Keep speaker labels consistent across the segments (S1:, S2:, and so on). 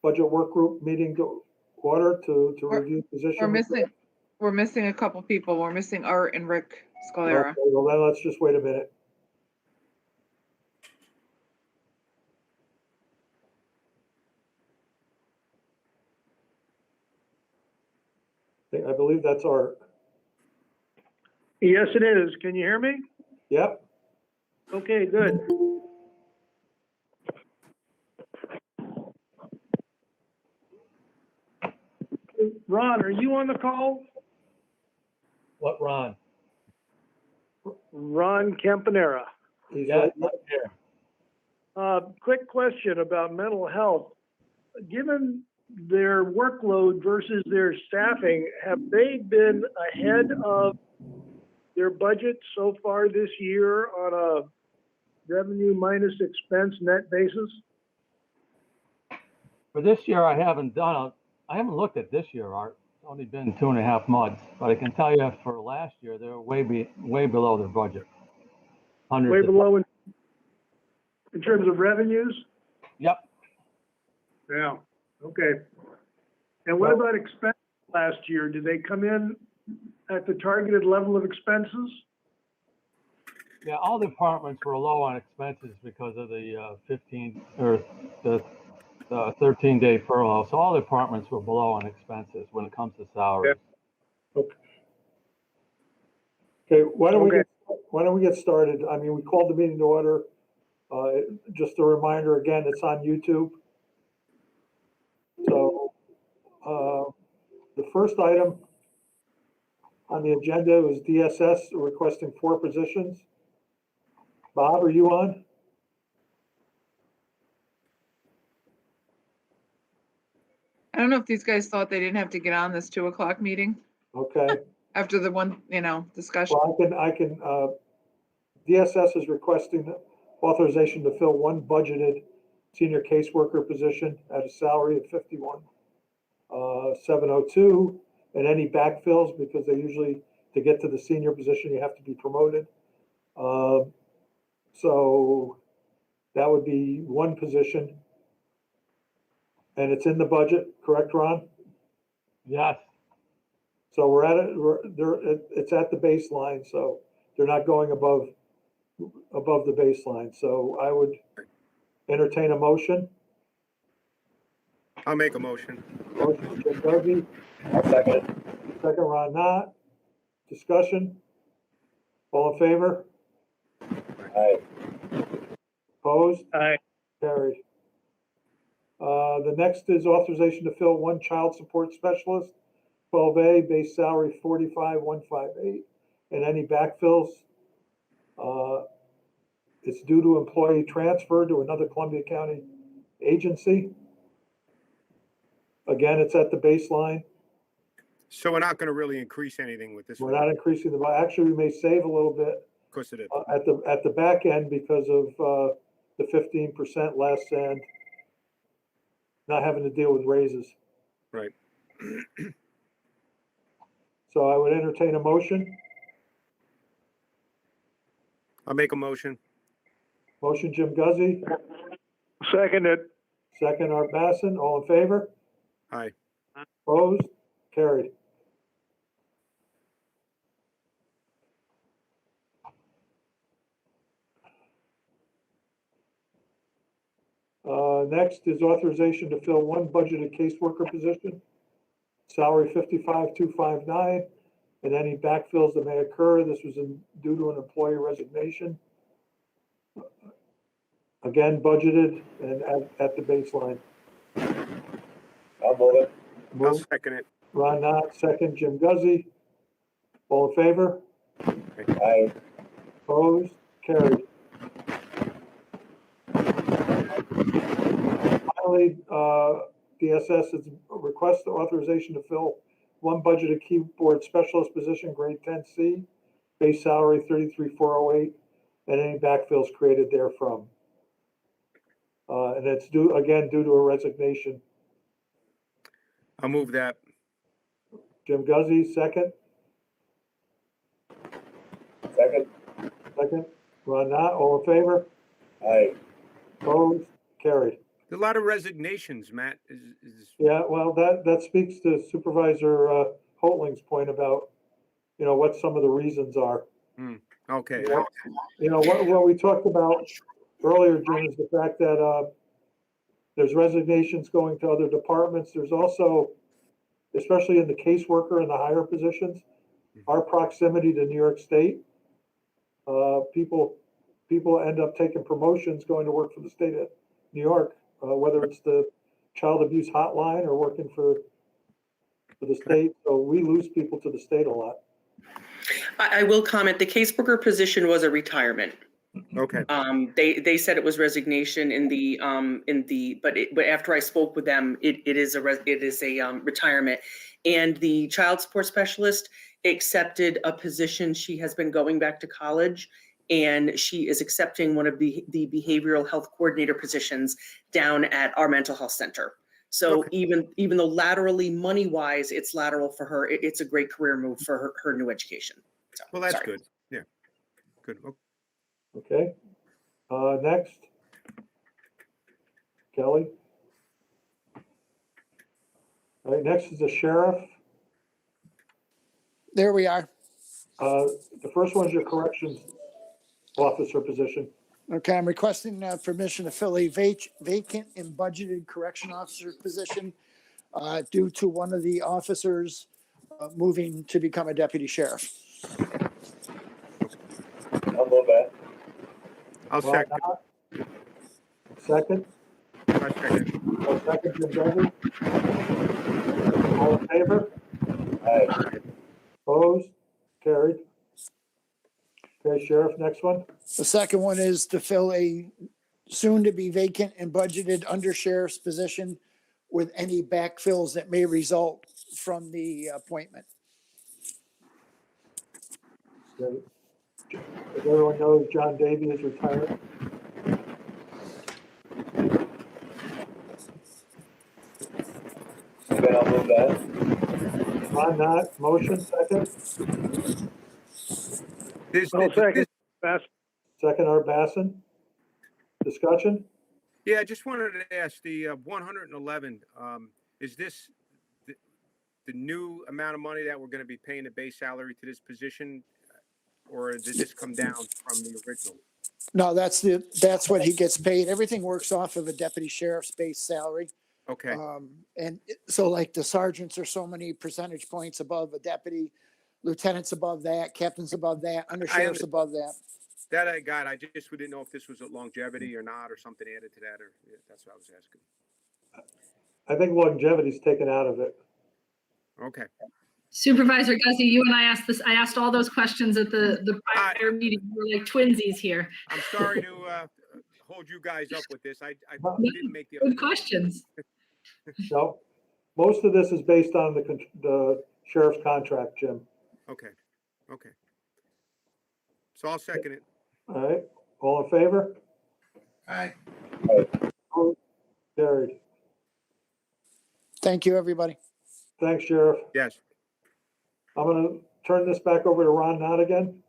S1: budget work group meeting to order to
S2: We're-
S1: review position.
S2: We're missing a couple people. We're missing Art and Rick Scalera.
S1: Okay, well then let's just wait a minute. I believe that's Art.
S3: Yes, it is. Can you hear me?
S1: Yep.
S3: Okay, good. Ron, are you on the call?
S4: What, Ron?
S3: Ron Campanera.
S1: He's
S4: Yeah,
S1: right.
S4: not here.
S3: Quick question about mental health. Given their workload versus their staffing, have they been ahead of their budget so far this year on a revenue minus expense net basis?
S4: For this year, I haven't looked at this year, Art. It's only been 2.5 months, but I can tell you for last year, they were way below their budget.
S3: Way below in terms of revenues?
S4: Yep.
S3: Yeah, okay. And what about expenses last year? Did they come in at the targeted level of expenses?
S4: Yeah, all the departments were low on expenses because of the 13-day furlough. So all the departments were below on expenses when it comes to salaries.
S1: Okay, why don't we get started? I mean, we called the meeting to order. Just a reminder, again, it's on YouTube. So the first item on the agenda was DSS requesting 4 positions. Bob, are you on?
S2: I don't know if these guys thought they didn't have to get on this 2 o'clock meeting
S1: Okay.
S2: after the one, discussion.
S1: Well, I can, DSS is requesting authorization to fill 1 budgeted senior caseworker position at a salary of $51,702, and any backfills, because they usually, to get to the senior position, you have to be promoted. So that would be 1 position. And it's in the budget, correct, Ron?
S4: Yes.
S1: So we're at it, it's at the baseline, so they're not going above the baseline. So I would entertain a motion.
S5: I'll make a motion.
S1: Motion, Jim Duggy.
S4: I'll second it.
S1: Second, Ron Knott. Discussion? All in favor?
S4: Aye.
S1: Opposed?
S3: Aye.
S1: Carried. The next is authorization to fill 1 child support specialist, 12A, base salary 45,158, and any backfills. It's due to employee transfer to another Columbia County agency. Again, it's at the baseline.
S5: So we're not going to really increase anything with this
S1: We're
S5: one.
S1: not increasing the, actually, we may save a little bit
S5: Of course it is.
S1: at the back end because of the 15% less and not having to deal with raises.
S5: Right.
S1: So I would entertain a motion.
S5: I'll make a motion.
S1: Motion, Jim Guzzi.
S3: Seconded.
S1: Second, Art Basson. All in favor?
S5: Aye.
S1: Opposed? Carried. Next is authorization to fill 1 budgeted caseworker position, salary 55,259, and any backfills that may occur. This was due to an employee resignation. Again, budgeted and at the baseline.
S4: I'll move it.
S5: I'll
S1: Move.
S5: second it.
S1: Ron Knott, second, Jim Guzzi. All in favor?
S4: Aye.
S1: Opposed? Carried. Finally, DSS is request authorization to fill 1 budgeted keyboard specialist position, grade 10C, base salary 33,408, and any backfills created therefrom. And it's due to a resignation.
S5: I'll move that.
S1: Jim Guzzi, second. Second. Ron Knott, all in favor?
S4: Aye.
S1: Opposed? Carried.
S5: A lot of resignations, Matt.
S1: Yeah, well, that speaks to Supervisor Holtling's point about, what some of the reasons are.
S5: Okay.
S1: What we talked about earlier, Jim, is the fact that there's resignations going to other departments. There's also, especially in the caseworker and the higher positions, our proximity to New York State. People end up taking promotions going to work for the state of New York, whether it's the child abuse hotline or working for the state. So we lose people to the state a lot.
S6: I will comment, the caseworker position was a retirement.
S5: Okay.
S6: They said it was resignation but after I spoke with them, it is a retirement. And the child support specialist accepted a position. She has been going back to college, and she is accepting one of the behavioral health coordinator positions down at our mental health center. So
S5: Okay.
S6: even though laterally, money wise, it's lateral for her, it's a great career move for her new education. So,
S5: Well, that's
S6: sorry.
S5: good. Yeah. Good.
S1: Okay. Next. Kelly. All right, next is the sheriff.
S7: There we are.
S1: The first one is your corrections officer position.
S7: Okay, I'm requesting permission to fill a vacant and budgeted correction officer position due to one of the officers moving to become a deputy sheriff.
S8: I'll move that.
S5: I'll
S1: Ron
S5: second.
S1: Knott. Second.
S5: I'll second.
S1: Second, Jim Duggan. All in favor?
S8: Aye.
S1: Opposed? Carried. Okay, Sheriff, next one.
S7: The second one is to fill a soon-to-be vacant and budgeted undersheriff's position with any backfills that may result from the appointment.
S1: Okay. As everyone knows, John Davy is retired.
S8: Okay, I'll move that.
S1: Ron Knott, motion, second.
S3: I'll second.
S1: Second, Art Basson. Discussion?
S5: Yeah, I just wanted to ask the 111. Is this the new amount of money that we're going to be paying the base salary to this position, or did this come down from the original?
S7: No, that's what he gets paid. Everything works off of a deputy sheriff's base salary.
S5: Okay.
S7: So like the sergeants are so many percentage points above a deputy, lieutenants above that, captains above that, undersheriffs above that.
S5: That I got. I just didn't know if this was a longevity or not, or something added to that, or that's what I was asking.
S1: I think longevity's taken out of it.
S5: Okay.
S9: Supervisor Guzzi, you and I asked this. I asked all those questions at the prior meeting. We're like twinsies here.
S5: I'm sorry to hold you guys up with this. I didn't make the
S9: Good questions.
S1: No, most of this is based on the sheriff's contract, Jim.
S5: Okay. Okay. So I'll second it.
S1: All right, all in favor?
S8: Aye.
S1: Carried.
S7: Thank you, everybody.
S1: Thanks, Sheriff.
S5: Yes.
S1: I'm gonna turn this back over to Ron Knott again.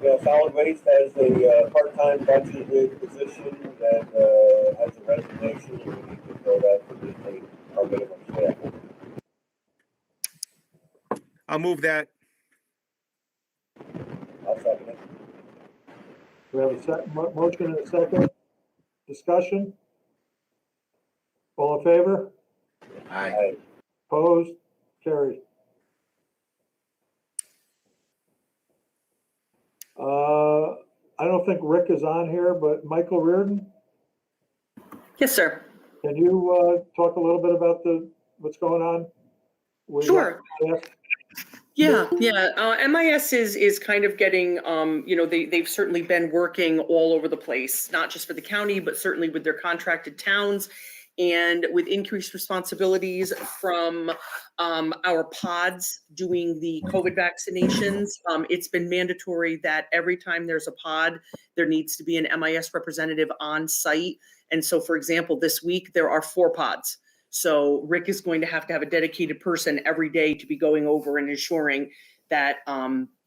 S8: Yeah, solid waste has a part-time budgeted position that has a resignation, and we need to fill that to meet our minimum staff.
S5: I'll move that.
S8: I'll second it.
S1: We have a motion and a second. Discussion? All in favor?
S8: Aye.
S1: Opposed? Carried. I don't think Rick is on here, but Michael Reardon,
S6: Yes, sir.
S1: can you talk a little bit about what's going on? with
S6: Sure.
S1: MIS?
S6: Yeah. MIS is kind of getting, they've certainly been working all over the place, not just for the county, but certainly with their contracted towns and with increased responsibilities from our pods doing the COVID vaccinations. It's been mandatory that every time there's a pod, there needs to be an MIS representative on site. And so, for example, this week, there are 4 pods. So Rick is going to have a dedicated person every day to be going over and ensuring that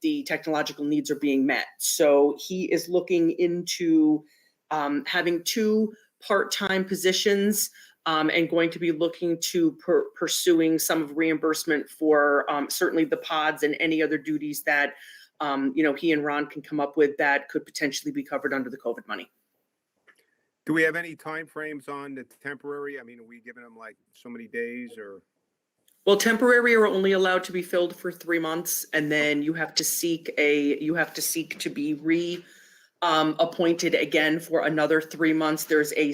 S6: the technological needs are being met. So he is looking into having 2 part-time positions, and going to be looking to pursuing some of reimbursement for certainly the pods and any other duties that he and Ron can come up with that could potentially be covered under the COVID money.
S5: Do we have any timeframes on the temporary? I mean, are we giving them like so many days or?
S6: Well, temporary are only allowed to be filled for 3 months, and then you have to seek to be appointed again for another 3 months. There's a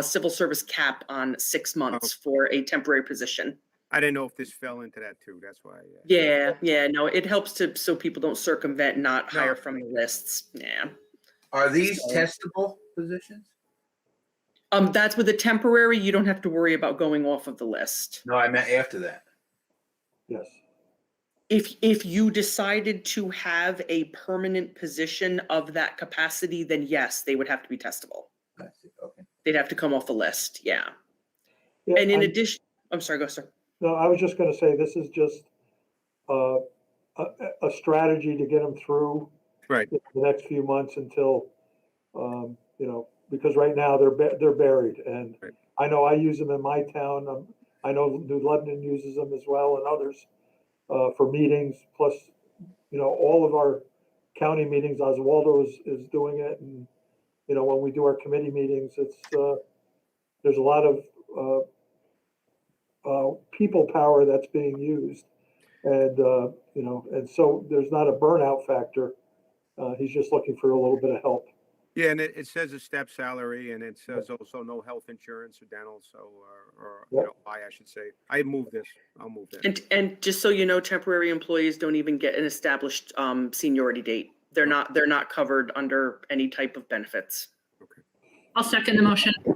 S6: civil service cap on 6 months for a temporary position.
S5: I didn't know if this fell into that too. That's why.
S6: Yeah, no, it helps so people don't circumvent and not hire from the lists. Yeah.
S10: Are these testable positions?
S6: That's with a temporary, you don't have to worry about going off of the list.
S10: No, I meant after that.
S1: Yes.
S6: If you decided to have a permanent position of that capacity, then yes, they would have to be testable.
S10: I see. Okay.
S6: They'd have to come off the list, yeah.
S1: Yeah,
S6: And in addition, I'm sorry, go sir.
S1: No, I was just gonna say, this is just a strategy to get them through
S5: Right.
S1: the next few months until, because right now they're buried, and
S5: Right.
S1: I know I use them in my town. I know New Lebanon uses them as well, and others for meetings. Plus, all of our county meetings, Oswaldo is doing it, and when we do our committee meetings, it's there's a lot of people power that's being used, and and so there's not a burnout factor. He's just looking for a little bit of help.
S5: Yeah, and it says a step salary, and it says also no health insurance or dental. So, I should say, I move this. I'll move that.
S6: And just so you know, temporary employees don't even get an established seniority date. They're not covered under any type of benefits.
S5: Okay.
S9: I'll second the motion.
S1: We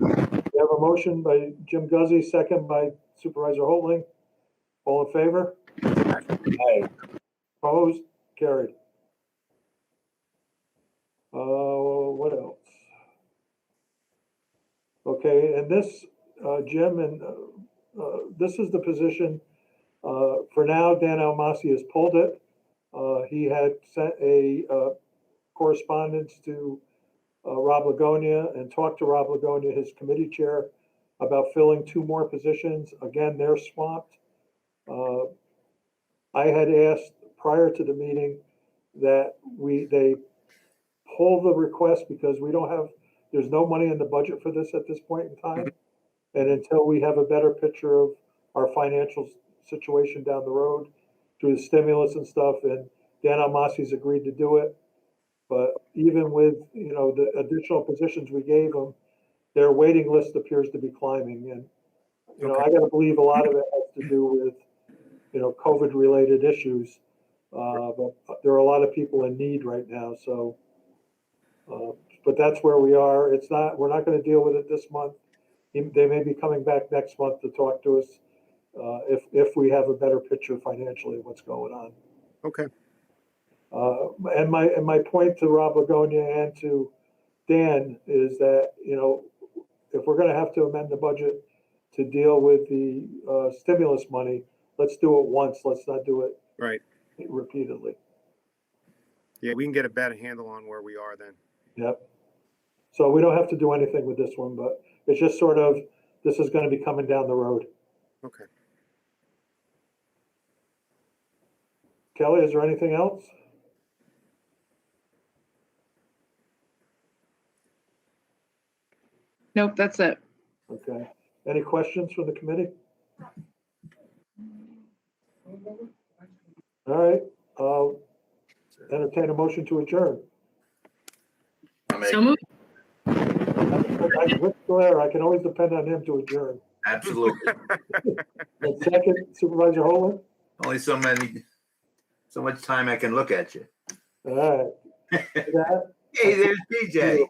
S1: have a motion by Jim Guzzi, second by Supervisor Holtling. All in favor?
S8: Aye.
S1: Opposed? Carried. What else? Okay, and this, Jim, and this is the position. For now, Dan Almasi has pulled it. He had sent a correspondence to Rob Lagonia and talked to Rob Lagonia, his committee chair, about filling 2 more positions. Again, they're swamped. I had asked prior to the meeting that they pull the request because there's no money in the budget for this at this point in time. And until we have a better picture of our financial situation down the road through the stimulus and stuff, and Dan Almasi's agreed to do it. But even with, the additional positions we gave them, their waiting list appears to be climbing. And, I got to believe a lot of it has to do with, COVID related issues. But there are a lot of people in need right now. So, but that's where we are. We're not going to deal with it this month. They may be coming back next month to talk to us if we have a better picture financially of what's going on.
S5: Okay.
S1: And my point to Rob Lagonia and to Dan is that, if we're going to have to amend the budget to deal with the stimulus money, let's do it once. Let's not do it
S5: Right.
S1: repeatedly.
S5: Yeah, we can get a better handle on where we are then.
S1: Yep. So we don't have to do anything with this one, but it's just sort of, this is going to be coming down the road.
S5: Okay.
S1: Kelly, is there anything else?
S2: Nope, that's it.
S1: Okay. Any questions from the committee? All right. I'll entertain a motion to adjourn.
S9: So moved.
S1: With Blair, I can always depend on him to adjourn.
S10: Absolutely.
S1: And second, Supervisor Holman?
S10: Only so much time I can look at you.
S1: All right. That-
S10: Hey, there's PJ.